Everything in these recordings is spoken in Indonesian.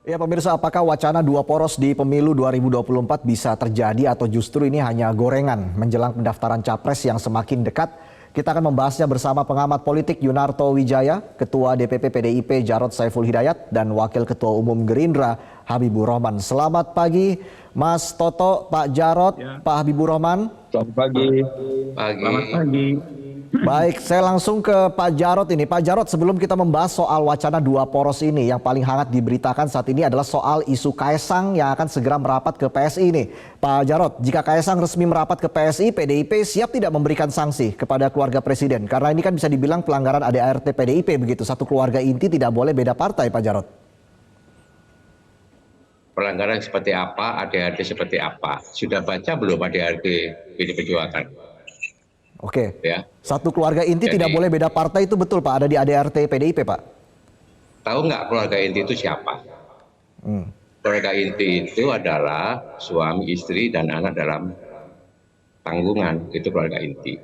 Ya pemirsa, apakah wacana dua poros di pemilu 2024 bisa terjadi atau justru ini hanya gorengan menjelang pendaftaran capres yang semakin dekat? Kita akan membahasnya bersama pengamat politik Yunarto Wijaya, Ketua DPP PDIP Jarod Saiful Hidayat, dan Wakil Ketua Umum Gerindra Habibur Rahman. Selamat pagi Mas Toto, Pak Jarod, Ya, Pak Habibur Rahman. selamat pagi. Selamat pagi. Baik, saya langsung ke Pak Jarod ini. Pak Jarod, sebelum kita membahas soal wacana dua poros ini, yang paling hangat diberitakan saat ini adalah soal isu Kaesang yang akan segera merapat ke PSI ini. Pak Jarod, jika Kaesang resmi merapat ke PSI, PDIP siap tidak memberikan sanksi kepada keluarga Presiden? Karena ini kan bisa dibilang pelanggaran ADART PDIP begitu. Satu keluarga inti tidak boleh beda partai, Pak Jarod. Pelanggaran seperti apa, ADART seperti apa? Sudah baca belum ADART PD Perjuangan? Oke, Ya, satu keluarga inti tidak jadi boleh beda partai itu betul Pak, ada di ADART PDIP Pak? tahu nggak keluarga inti itu siapa? Hmm. Keluarga inti itu adalah suami, istri, dan anak dalam tanggungan. Itu keluarga inti.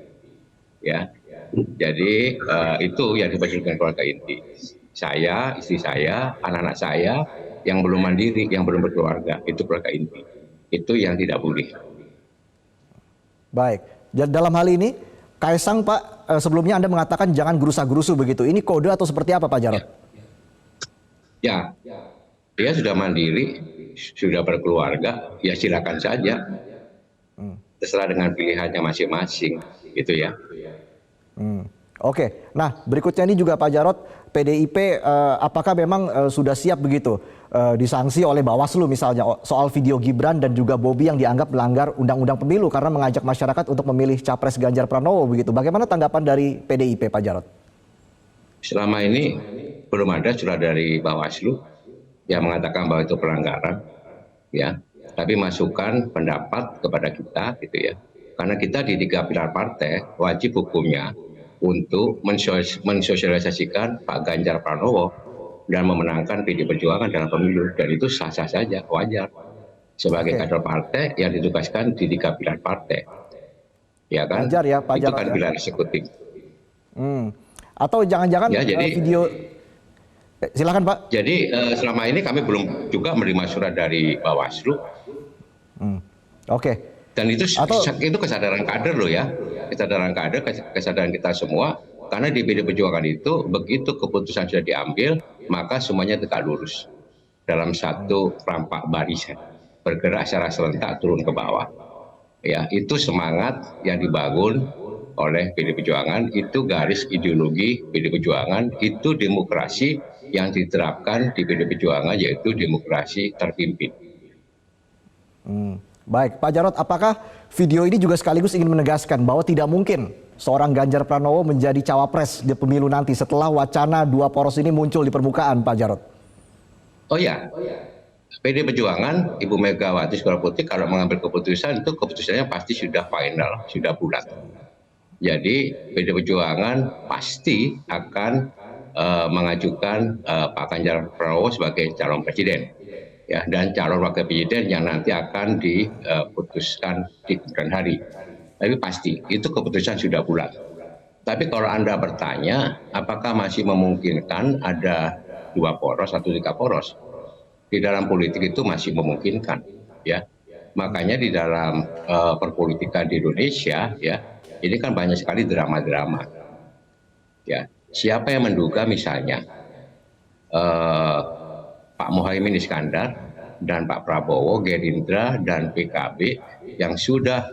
Ya, jadi itu yang dimaksud dengan keluarga inti. Saya, istri saya, anak-anak saya yang belum mandiri, yang belum berkeluarga, itu keluarga inti. Itu yang tidak boleh. Baik, dan dalam hal ini Kaesang Pak, sebelumnya Anda mengatakan jangan gerusa-gerusu begitu. Ini kode atau seperti apa Pak Jarod? Ya, dia sudah mandiri, sudah berkeluarga, ya silakan saja. Terserah dengan pilihannya masing-masing, gitu ya. Oke, nah berikutnya ini juga Pak Jarod, PDIP apakah memang sudah siap begitu disanksi oleh Bawaslu misalnya soal video Gibran dan juga Bobi yang dianggap melanggar undang-undang pemilu karena mengajak masyarakat untuk memilih capres Ganjar Pranowo begitu. Bagaimana tanggapan dari PDIP Pak Jarod? Selama ini belum ada surat dari Bawaslu yang mengatakan bahwa itu pelanggaran, ya. Tapi masukan pendapat kepada kita, gitu ya. Karena kita di 3 pilar partai wajib hukumnya untuk mensosialisasikan Pak Ganjar Pranowo dan memenangkan PD Perjuangan dalam pemilu, dan itu sah-sah saja, wajar. Sebagai Oke, kader partai yang ditugaskan di 3 pilar partai, ya kan? wajar ya Pak Itu Jarod kan ya. pilar eksekutif. Atau jangan-jangan Ya, jadi video, silakan Pak. selama ini kami belum juga menerima surat dari Bawaslu, Oke, dan atau itu kesadaran kader loh ya, kesadaran kader, kesadaran kita semua. Karena di PD Perjuangan itu begitu keputusan sudah diambil, maka semuanya tegak lurus dalam satu rampak barisan, bergerak secara serentak turun ke bawah. Ya, itu semangat yang dibangun oleh PD Perjuangan, itu garis ideologi PD Perjuangan, itu demokrasi yang diterapkan di PD Perjuangan, yaitu demokrasi terpimpin. baik, Pak Jarod, apakah video ini juga sekaligus ingin menegaskan bahwa tidak mungkin seorang Ganjar Pranowo menjadi cawapres di pemilu nanti setelah wacana dua poros ini muncul di permukaan, Pak Jarod? Oh ya, PD Perjuangan, Ibu Megawati Soekarno Putri kalau mengambil keputusan itu keputusannya pasti sudah final, sudah bulat. Jadi PD Perjuangan pasti akan mengajukan Pak Ganjar Pranowo sebagai calon presiden, ya, dan calon wakil presiden yang nanti akan diputuskan di kemudian hari. Tapi pasti itu keputusan sudah bulat. Tapi kalau Anda bertanya, apakah masih memungkinkan ada dua poros atau 3 poros? Di dalam politik itu masih memungkinkan, ya. Makanya di dalam perpolitikan di Indonesia, ya, ini kan banyak sekali drama-drama, ya. Siapa yang menduga misalnya Pak Muhaimin Iskandar dan Pak Prabowo, Gerindra dan PKB yang sudah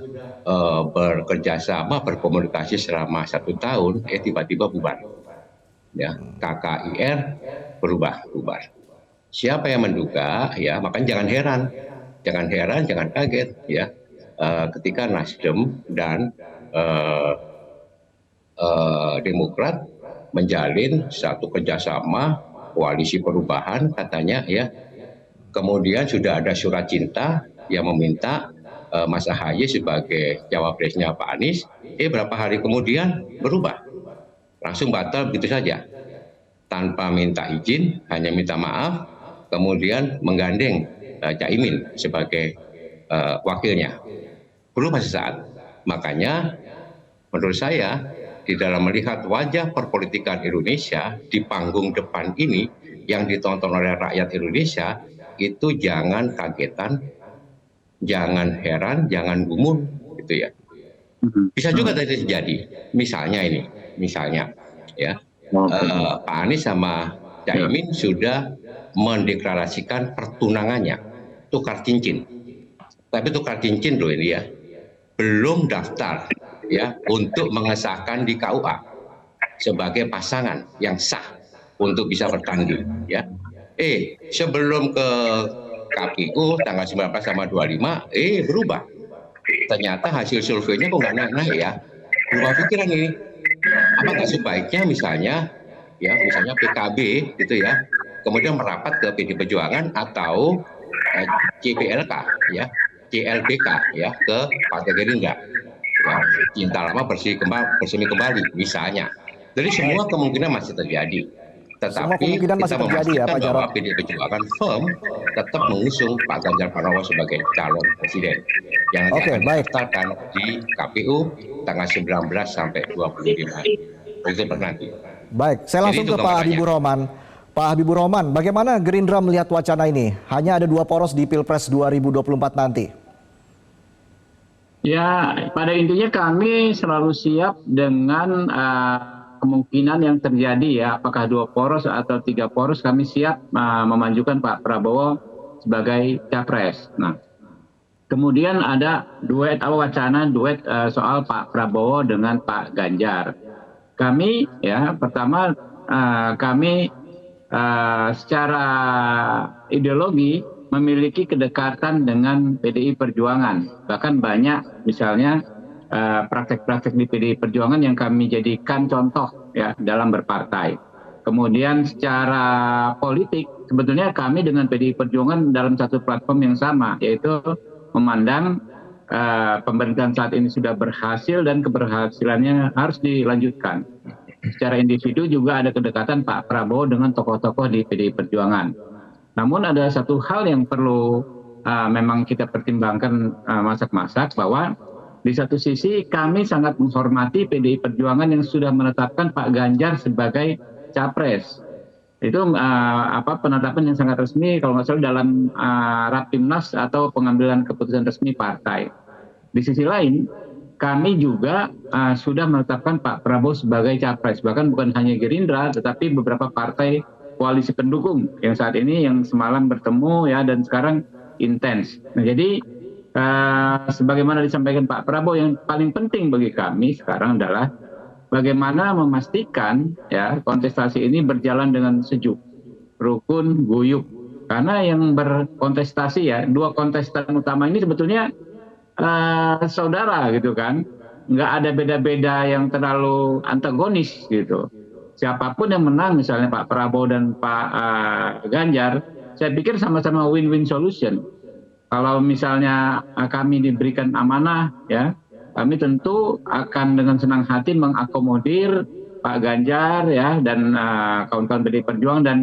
bekerja sama, berkomunikasi selama 1 tahun, tiba-tiba bubar, ya. KKIR berubah, bubar. Siapa yang menduga, ya, makanya jangan heran, jangan kaget, ya, ketika Nasdem dan Demokrat menjalin satu kerjasama koalisi perubahan katanya, ya. Kemudian sudah ada surat cinta yang meminta Mas Ahaye sebagai cawapresnya Pak Anies. Berapa hari kemudian berubah, langsung batal begitu saja, tanpa minta izin, hanya minta maaf, kemudian menggandeng Caimin sebagai wakilnya. Berubah sesaat. Makanya menurut saya di dalam melihat wajah perpolitikan Indonesia di panggung depan ini, yang ditonton oleh rakyat Indonesia, itu jangan kagetan, jangan heran, jangan gumun, gitu ya. Bisa juga terjadi, misalnya ya, Pak Anies sama Caimin sudah mendeklarasikan pertunangannya, tukar cincin. Tapi tukar cincin loh ini ya, belum daftar ya untuk mengesahkan di KUA sebagai pasangan yang sah untuk bisa bertanding ya. Sebelum ke KPU tanggal 19 sama 25 berubah. Ternyata hasil surveinya kok nggak naik-naik ya. Berubah pikiran ini. Apa nggak sebaiknya misalnya PKB gitu ya, kemudian merapat ke PD Perjuangan atau CPLK ya, CLBK ya, ke Partai Gerindra. Ya, cinta lama bersemi kembali misalnya. Jadi semua kemungkinan masih terjadi. Tetapi kita memastikan bahwa PD Perjuangan firm tetap mengusung Pak Ganjar Pranowo sebagai calon presiden yang akan didaftarkan di KPU tanggal 19 sampai 25 Oktober nanti. Baik, saya langsung ke Pak Habibur Rahman. Pak Habibur Rahman, bagaimana Gerindra melihat wacana ini? Hanya ada 2 poros di Pilpres 2024 nanti. Ya, pada intinya kami selalu siap dengan kemungkinan yang terjadi ya, apakah 2 poros atau 3 poros, kami siap memajukan Pak Prabowo sebagai capres. Nah, kemudian ada wacana duet soal Pak Prabowo dengan Pak Ganjar. Kami ya, pertama kami secara ideologi memiliki kedekatan dengan PDI Perjuangan. Bahkan banyak misalnya praktek-praktek di PDI Perjuangan yang kami jadikan contoh ya dalam berpartai. Kemudian secara politik sebetulnya kami dengan PDI Perjuangan dalam satu platform yang sama, yaitu memandang pemerintahan saat ini sudah berhasil dan keberhasilannya harus dilanjutkan. Secara individu juga ada kedekatan Pak Prabowo dengan tokoh-tokoh di PDI Perjuangan. Namun ada satu hal yang perlu memang kita pertimbangkan masak-masak, bahwa di satu sisi kami sangat menghormati PDI Perjuangan yang sudah menetapkan Pak Ganjar sebagai capres. Itu penetapan yang sangat resmi kalau nggak salah dalam Rapimnas atau pengambilan keputusan resmi partai. Di sisi lain, kami juga sudah menetapkan Pak Prabowo sebagai capres. Bahkan bukan hanya Gerindra, tetapi beberapa partai koalisi pendukung yang saat ini yang semalam bertemu ya, dan sekarang intens. Nah, jadi sebagaimana disampaikan Pak Prabowo, yang paling penting bagi kami sekarang adalah bagaimana memastikan ya kontestasi ini berjalan dengan sejuk, rukun, guyup. Karena yang berkontestasi ya, 2 kontestan utama ini sebetulnya saudara gitu kan, nggak ada beda-beda yang terlalu antagonis gitu. Siapapun yang menang, misalnya Pak Prabowo dan Pak Ganjar, saya pikir sama-sama win-win solution. Kalau misalnya kami diberikan amanah ya, kami tentu akan dengan senang hati mengakomodir Pak Ganjar ya dan kawan-kawan PDI Perjuangan, dan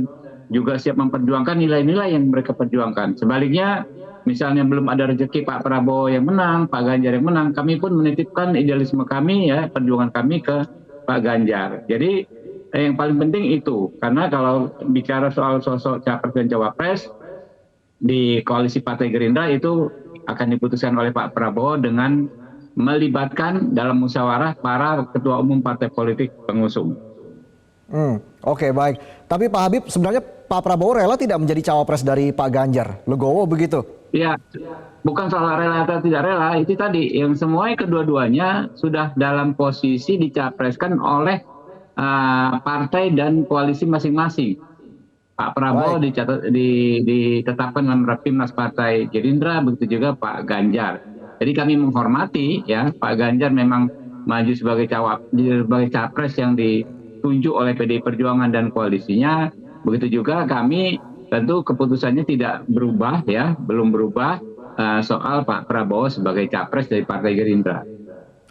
juga siap memperjuangkan nilai-nilai yang mereka perjuangkan. Sebaliknya, misalnya belum ada rezeki Pak Prabowo yang menang, Pak Ganjar yang menang, kami pun menitipkan idealisme kami ya, perjuangan kami ke Pak Ganjar. Jadi yang paling penting itu, karena kalau bicara soal sosok capres dan cawapres di koalisi Partai Gerindra itu akan diputuskan oleh Pak Prabowo dengan melibatkan dalam musyawarah para ketua umum partai politik pengusung. Oke, baik. Tapi Pak Habib, sebenarnya Pak Prabowo rela tidak menjadi cawapres dari Pak Ganjar, legowo begitu? Ya, bukan soal rela atau tidak rela, itu tadi yang semuanya kedua-duanya sudah dalam posisi dicapreskan oleh partai dan koalisi masing-masing. Pak Prabowo ditetapkan dalam Rapimnas Partai Gerindra, begitu juga Pak Ganjar. Jadi kami menghormati ya, Pak Ganjar memang maju sebagai capres yang ditunjuk oleh PDI Perjuangan dan koalisinya. Begitu juga kami tentu keputusannya tidak berubah ya, belum berubah soal Pak Prabowo sebagai capres dari Partai Gerindra.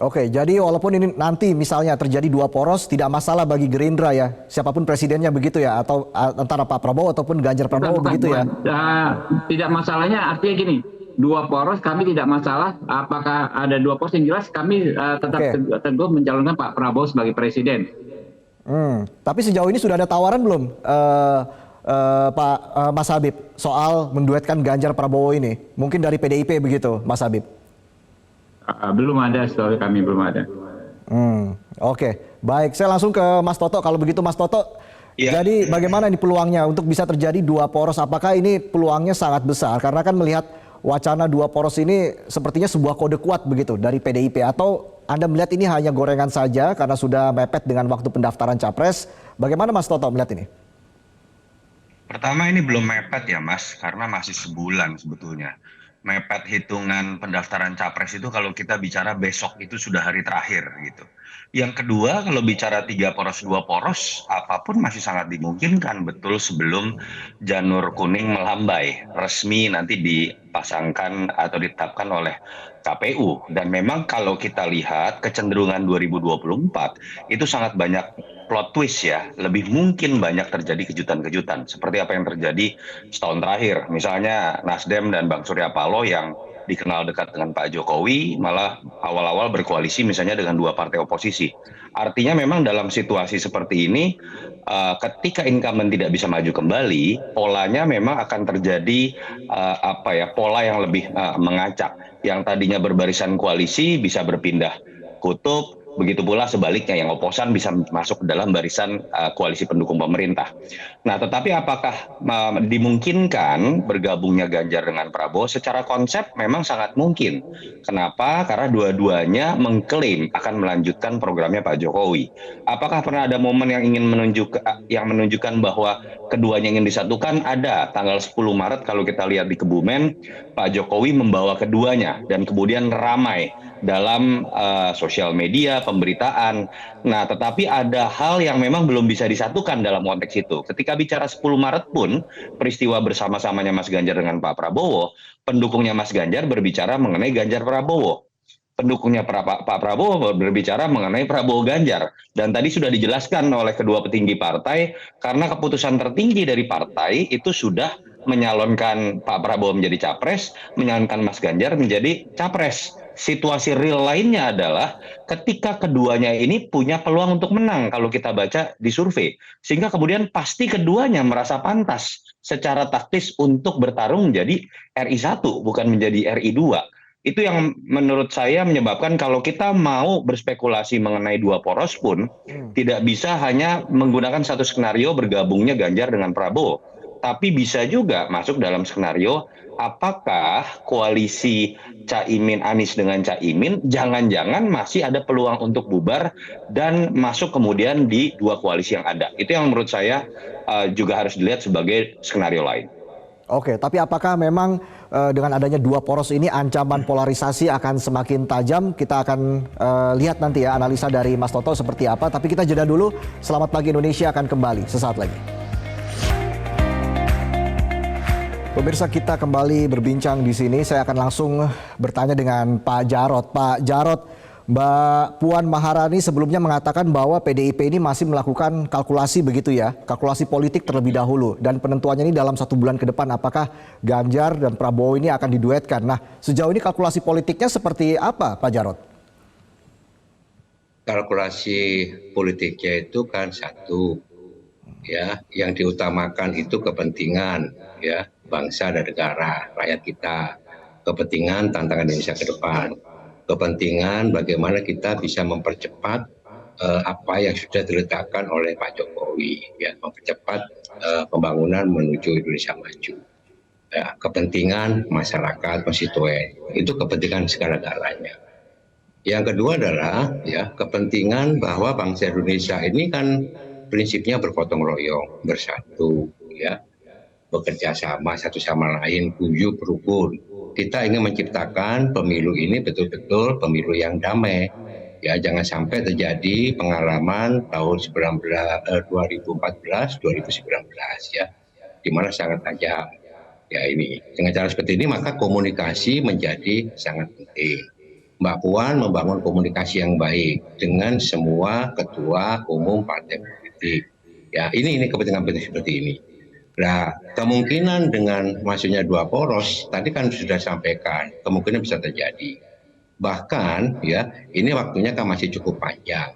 Oke, jadi walaupun ini nanti misalnya terjadi 2 poros, tidak masalah bagi Gerindra ya, siapapun presidennya begitu ya, atau antara Pak Prabowo ataupun Ganjar Pranowo begitu ya? Tidak masalahnya, artinya gini, 2 poros kami tidak masalah, apakah ada 2 poros, yang jelas kami tetap teguh mencalonkan Pak Prabowo sebagai presiden. Tapi sejauh ini sudah ada tawaran belum Mas Habib soal menduetkan Ganjar Prabowo ini? Mungkin dari PDIP begitu, Mas Habib? Belum ada, setahu kami belum ada. Oke, baik. Saya langsung ke Mas Toto. Kalau begitu, Mas Toto, jadi bagaimana ini peluangnya untuk bisa terjadi dua poros? Apakah ini peluangnya sangat besar? Karena kan melihat wacana dua poros ini sepertinya sebuah kode kuat begitu dari PDIP. Atau Anda melihat ini hanya gorengan saja karena sudah mepet dengan waktu pendaftaran capres? Bagaimana Mas Toto melihat ini? Pertama ini belum mepet ya Mas, karena masih sebulan sebetulnya. Mepet hitungan pendaftaran capres itu kalau kita bicara besok itu sudah hari terakhir gitu. Yang kedua, kalau bicara 3 poros 2 poros, apapun masih sangat dimungkinkan betul sebelum janur kuning melambai, resmi nanti dipasangkan atau ditetapkan oleh KPU. Dan memang kalau kita lihat kecenderungan 2024 itu sangat banyak plot twist ya, lebih mungkin banyak terjadi kejutan-kejutan seperti apa yang terjadi setahun terakhir. Misalnya Nasdem dan Bang Surya Paloh yang dikenal dekat dengan Pak Jokowi malah awal-awal berkoalisi misalnya dengan 2 partai oposisi. Artinya memang dalam situasi seperti ini ketika incumbent tidak bisa maju kembali, polanya memang akan terjadi pola yang lebih mengacak. Yang tadinya berbarisan koalisi bisa berpindah kutub. Begitu pula sebaliknya yang oposan bisa masuk ke dalam barisan koalisi pendukung pemerintah. Nah, tetapi apakah dimungkinkan bergabungnya Ganjar dengan Prabowo? Secara konsep memang sangat mungkin. Kenapa? Karena dua-duanya mengklaim akan melanjutkan programnya Pak Jokowi. Apakah pernah ada momen yang menunjukkan bahwa keduanya ingin disatukan? Ada. Tanggal 10 Maret kalau kita lihat di Kebumen, Pak Jokowi membawa keduanya dan kemudian ramai dalam sosial media, pemberitaan. Nah, tetapi ada hal yang memang belum bisa disatukan dalam konteks itu. Ketika bicara 10 Maret pun, peristiwa bersama-samanya Mas Ganjar dengan Pak Prabowo, pendukungnya Mas Ganjar berbicara mengenai Ganjar Prabowo. Pendukungnya Pak Prabowo berbicara mengenai Prabowo Ganjar. Dan tadi sudah dijelaskan oleh kedua petinggi partai, karena keputusan tertinggi dari partai itu sudah menyalonkan Pak Prabowo menjadi capres, menyalonkan Mas Ganjar menjadi capres. Situasi real lainnya adalah ketika keduanya ini punya peluang untuk menang kalau kita baca di survei. Sehingga kemudian pasti keduanya merasa pantas secara taktis untuk bertarung menjadi RI1 bukan menjadi RI2. Itu yang menurut saya menyebabkan kalau kita mau berspekulasi mengenai dua poros pun tidak bisa hanya menggunakan satu skenario bergabungnya Ganjar dengan Prabowo. Tapi bisa juga masuk dalam skenario apakah koalisi Caimin Anies dengan Caimin jangan-jangan masih ada peluang untuk bubar dan masuk kemudian di dua koalisi yang ada. Itu yang menurut saya juga harus dilihat sebagai skenario lain. Oke, tapi apakah memang dengan adanya dua poros ini ancaman polarisasi akan semakin tajam? Kita akan lihat nanti ya analisa dari Mas Toto seperti apa. Tapi kita jeda dulu. Selamat Pagi Indonesia akan kembali sesaat lagi. Pemirsa, kita kembali berbincang di sini. Saya akan langsung bertanya dengan Pak Jarod. Pak Jarod, Mbak Puan Maharani sebelumnya mengatakan bahwa PDIP ini masih melakukan kalkulasi begitu ya, kalkulasi politik terlebih dahulu. Dan penentuannya ini dalam 1 bulan ke depan apakah Ganjar dan Prabowo ini akan diduetkan. Nah, sejauh ini kalkulasi politiknya seperti apa Pak Jarod? Kalkulasi politiknya itu kan satu, ya, yang diutamakan itu kepentingan ya bangsa dan negara, rakyat kita, kepentingan tantangan Indonesia ke depan, kepentingan bagaimana kita bisa mempercepat apa yang sudah diletakkan oleh Pak Jokowi, ya, mempercepat pembangunan menuju Indonesia maju, ya, kepentingan masyarakat konstituen, itu kepentingan segala-galanya. Yang kedua adalah ya kepentingan bahwa bangsa Indonesia ini kan prinsipnya bergotong royong, bersatu, ya, bekerja sama satu sama lain, guyup rukun. Kita ingin menciptakan pemilu ini betul-betul pemilu yang damai. Ya, jangan sampai terjadi pengalaman tahun 2014, 2019 ya, di mana sangat tajam. Ya ini, dengan cara seperti ini maka komunikasi menjadi sangat penting. Mbak Puan membangun komunikasi yang baik dengan semua ketua umum partai politik. Ya, ini kepentingan penting seperti ini. Nah, kemungkinan dengan masuknya dua poros tadi kan sudah sampaikan, kemungkinan bisa terjadi. Bahkan ya, ini waktunya kan masih cukup panjang.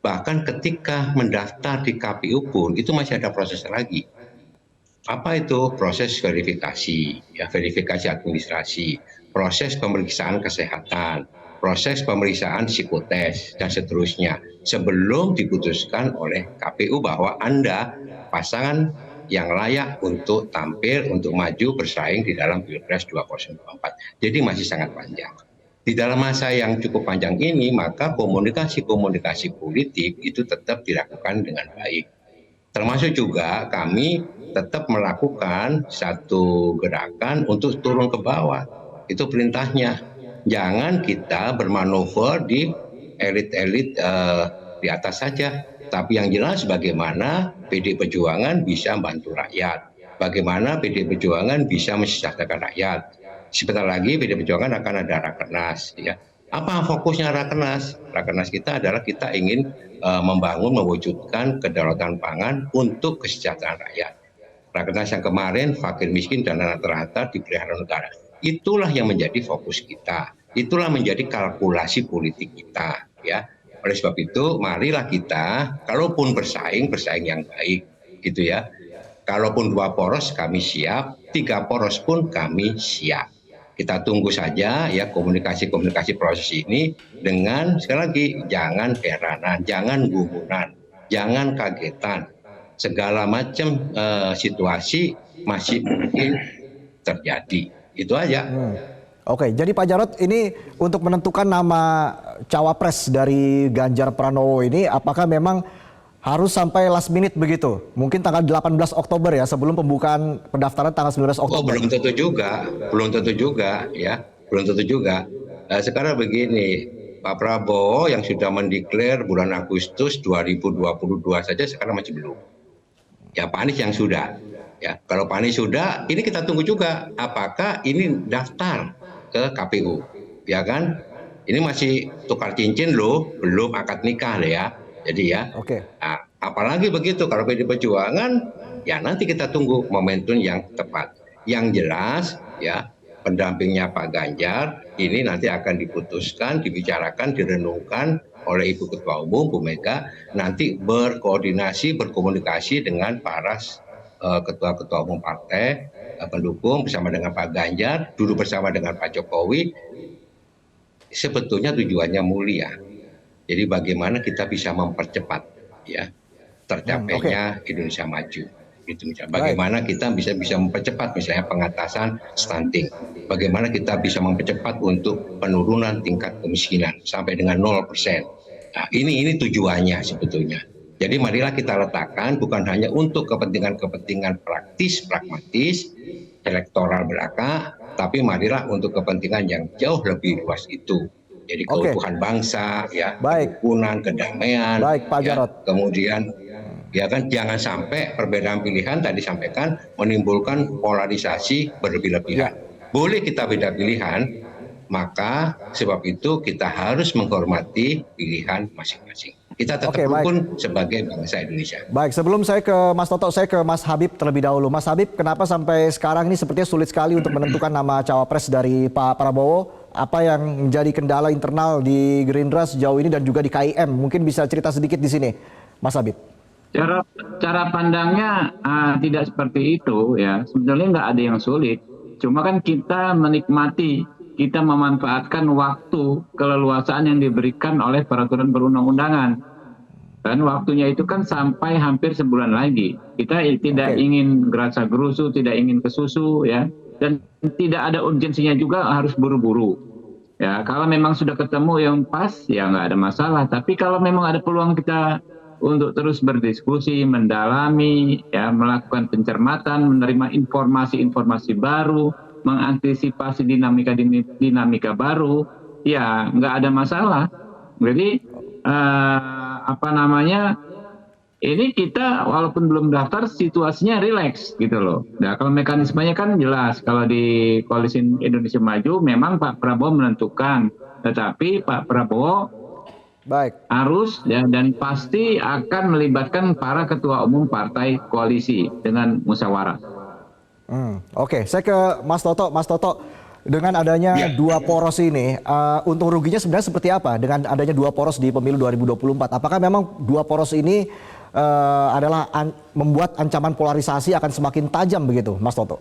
Bahkan ketika mendaftar di KPU pun itu masih ada proses lagi. Apa itu? Proses verifikasi, ya verifikasi administrasi, proses pemeriksaan kesehatan, proses pemeriksaan psikotes dan seterusnya sebelum diputuskan oleh KPU bahwa Anda pasangan yang layak untuk tampil, untuk maju bersaing di dalam Pilpres 2024. Jadi masih sangat panjang. Di dalam masa yang cukup panjang ini, maka komunikasi-komunikasi politik itu tetap dilakukan dengan baik. Termasuk juga kami tetap melakukan satu gerakan untuk turun ke bawah. Itu perintahnya. Jangan kita bermanuver di elit-elit di atas saja. Tapi yang jelas bagaimana PD Perjuangan bisa membantu rakyat. Bagaimana PD Perjuangan bisa mensejahterakan rakyat. Sebentar lagi PD Perjuangan akan ada Rakernas. Ya. Apa fokusnya Rakernas? Rakernas kita adalah kita ingin membangun, mewujudkan kedaulatan pangan untuk kesejahteraan rakyat. Rakernas yang kemarin fakir miskin dan anak terlantar dipelihara negara. Itulah yang menjadi fokus kita. Itulah menjadi kalkulasi politik kita. Ya. Oleh sebab itu, marilah kita, kalaupun bersaing yang baik, gitu ya. Kalaupun 2 poros kami siap, 3 poros pun kami siap. Kita tunggu saja ya komunikasi proses ini dengan sekali lagi jangan heranan, jangan gumunan, jangan kagetan. Segala macam situasi masih mungkin terjadi. Itu aja. Oke, jadi Pak Jarod ini untuk menentukan nama cawapres dari Ganjar Pranowo ini apakah memang harus sampai last minute begitu? Mungkin tanggal 18 Oktober ya, sebelum pembukaan pendaftaran tanggal 19 Oktober. Belum tentu juga ya, belum tentu juga. Sekarang begini, Pak Prabowo yang sudah mendeklar bulan Agustus 2022 saja sekarang masih belum. Ya Pak Anies yang sudah. Ya, kalau Pak Anies sudah, ini kita tunggu juga apakah ini daftar ke KPU, ya kan? Ini masih tukar cincin loh, belum akad nikah loh ya. Jadi ya, nah, apalagi begitu kalau PD Perjuangan, ya nanti kita tunggu momentum yang tepat. Yang jelas ya pendampingnya Pak Ganjar ini nanti akan diputuskan, dibicarakan, direnungkan oleh Ibu Ketua Umum Bu Mega. Nanti berkoordinasi, berkomunikasi dengan para ketua-ketua umum partai pendukung bersama dengan Pak Ganjar, duduk bersama dengan Pak Jokowi. Sebetulnya tujuannya mulia. Jadi bagaimana kita bisa mempercepat ya tercapainya Indonesia Maju. Itu misalnya. Bagaimana kita bisa mempercepat misalnya pengatasan stunting. Bagaimana kita bisa mempercepat untuk penurunan tingkat kemiskinan sampai dengan 0%. Nah, ini tujuannya sebetulnya. Jadi marilah kita letakkan bukan hanya untuk kepentingan-kepentingan praktis, pragmatis, elektoral belaka, tapi marilah untuk kepentingan yang jauh lebih luas itu. Jadi keutuhan bangsa, ya, kerukunan, kedamaian, Pak Jarod. Ya, kemudian ya kan jangan sampai perbedaan pilihan tadi sampaikan menimbulkan polarisasi berlebih-lebihan. Boleh kita beda pilihan, maka sebab itu kita harus menghormati pilihan masing-masing. Kita tetap rukun sebagai bangsa Indonesia. Baik, sebelum saya ke Mas Toto, saya ke Mas Habib terlebih dahulu. Mas Habib, kenapa sampai sekarang ini sepertinya sulit sekali untuk menentukan nama cawapres dari Pak Prabowo? Apa yang menjadi kendala internal di Gerindra sejauh ini dan juga di KIM? Mungkin bisa cerita sedikit di sini, Mas Habib. Cara pandangnya tidak seperti itu ya. Sebetulnya nggak ada yang sulit. Cuma kan kita menikmati, kita memanfaatkan waktu keleluasaan yang diberikan oleh peraturan perundang-undangan. Dan waktunya itu kan sampai hampir sebulan lagi. Kita tidak ingin gerasa-gerusu, tidak ingin kesusu ya. Dan tidak ada urgensinya juga harus buru-buru. Ya, kalau memang sudah ketemu yang pas, ya nggak ada masalah. Tapi kalau memang ada peluang kita untuk terus berdiskusi, mendalami, ya, melakukan pencermatan, menerima informasi-informasi baru, mengantisipasi dinamika baru, ya nggak ada masalah. Jadi ini kita walaupun belum daftar situasinya rileks gitu loh. Nah, kalau mekanismenya kan jelas. Kalau di Koalisi Indonesia Maju memang Pak Prabowo menentukan, tetapi Pak Prabowo harus ya, dan pasti akan melibatkan para ketua umum partai koalisi dengan musyawarah. Oke, saya ke Mas Toto. Mas Toto, dengan adanya 2 poros ini, untung ruginya sebenarnya seperti apa dengan adanya 2 poros di pemilu 2024? Apakah memang 2 poros ini adalah membuat ancaman polarisasi akan semakin tajam begitu, Mas Toto?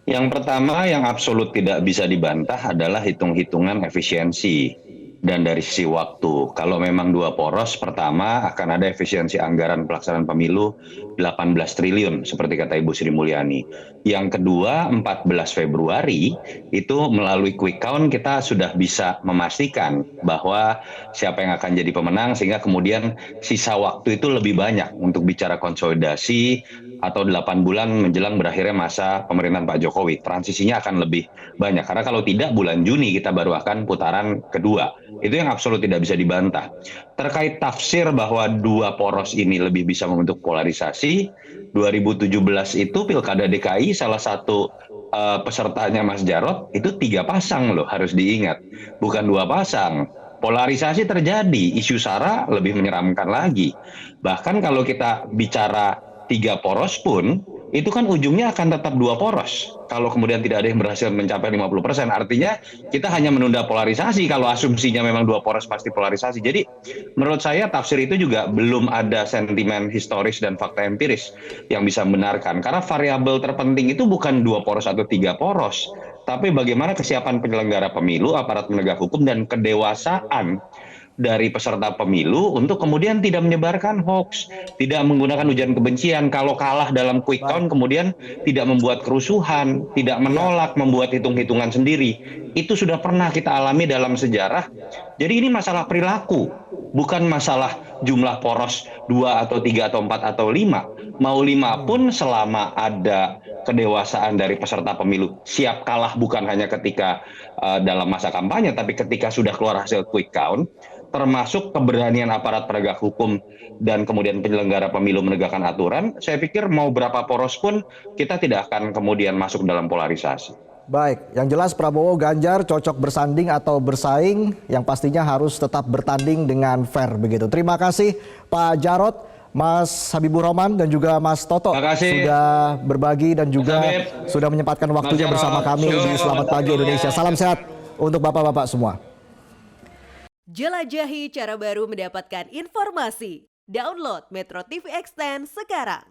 Yang pertama yang absolut tidak bisa dibantah adalah hitung-hitungan efisiensi dan dari sisi waktu. Kalau memang dua poros, pertama akan ada efisiensi anggaran pelaksanaan pemilu 18 triliun seperti kata Ibu Sri Mulyani. Yang kedua, 14 Februari itu melalui quick count kita sudah bisa memastikan bahwa siapa yang akan jadi pemenang, sehingga kemudian sisa waktu itu lebih banyak untuk bicara konsolidasi atau 8 bulan menjelang berakhirnya masa pemerintahan Pak Jokowi. Transisinya akan lebih banyak, karena kalau tidak bulan Juni kita baru akan putaran kedua. Itu yang absolut tidak bisa dibantah. Terkait tafsir bahwa dua poros ini lebih bisa membentuk polarisasi, 2017 itu Pilkada DKI salah satu pesertanya Mas Jarod itu 3 pasang loh, harus diingat. Bukan 2 pasang. Polarisasi terjadi, isu SARA lebih menyeramkan lagi. Bahkan kalau kita bicara 3 poros pun, itu kan ujungnya akan tetap 2 poros. Kalau kemudian tidak ada yang berhasil mencapai 50%, artinya kita hanya menunda polarisasi kalau asumsinya memang 2 poros pasti polarisasi. Jadi menurut saya tafsir itu juga belum ada sentimen historis dan fakta empiris yang bisa membenarkan. Karena variabel terpenting itu bukan 2 poros atau 3 poros, tapi bagaimana kesiapan penyelenggara pemilu, aparat penegak hukum, dan kedewasaan dari peserta pemilu untuk kemudian tidak menyebarkan hoax, tidak menggunakan ujaran kebencian. Kalau kalah dalam quick count kemudian tidak membuat kerusuhan, tidak menolak, membuat hitung-hitungan sendiri. Itu sudah pernah kita alami dalam sejarah. Jadi ini masalah perilaku, bukan masalah jumlah poros 2 atau 3 atau 4 atau 5. Mau 5 pun selama ada kedewasaan dari peserta pemilu, siap kalah bukan hanya ketika dalam masa kampanye, tapi ketika sudah keluar hasil quick count, termasuk keberanian aparat penegak hukum dan kemudian penyelenggara pemilu menegakkan aturan, saya pikir mau berapa poros pun kita tidak akan kemudian masuk dalam polarisasi. Baik, yang jelas Prabowo Ganjar cocok bersanding atau bersaing, yang pastinya harus tetap bertanding dengan fair begitu. Terima kasih Pak Jarod, Mas Habibur Rahman, dan juga Mas Toto sudah berbagi dan juga sudah menyempatkan waktunya bersama kami di Selamat Pagi Indonesia. Salam sehat untuk Bapak-Bapak semua. Jelajahi cara baru mendapatkan informasi. Download Metro TV Extend sekarang.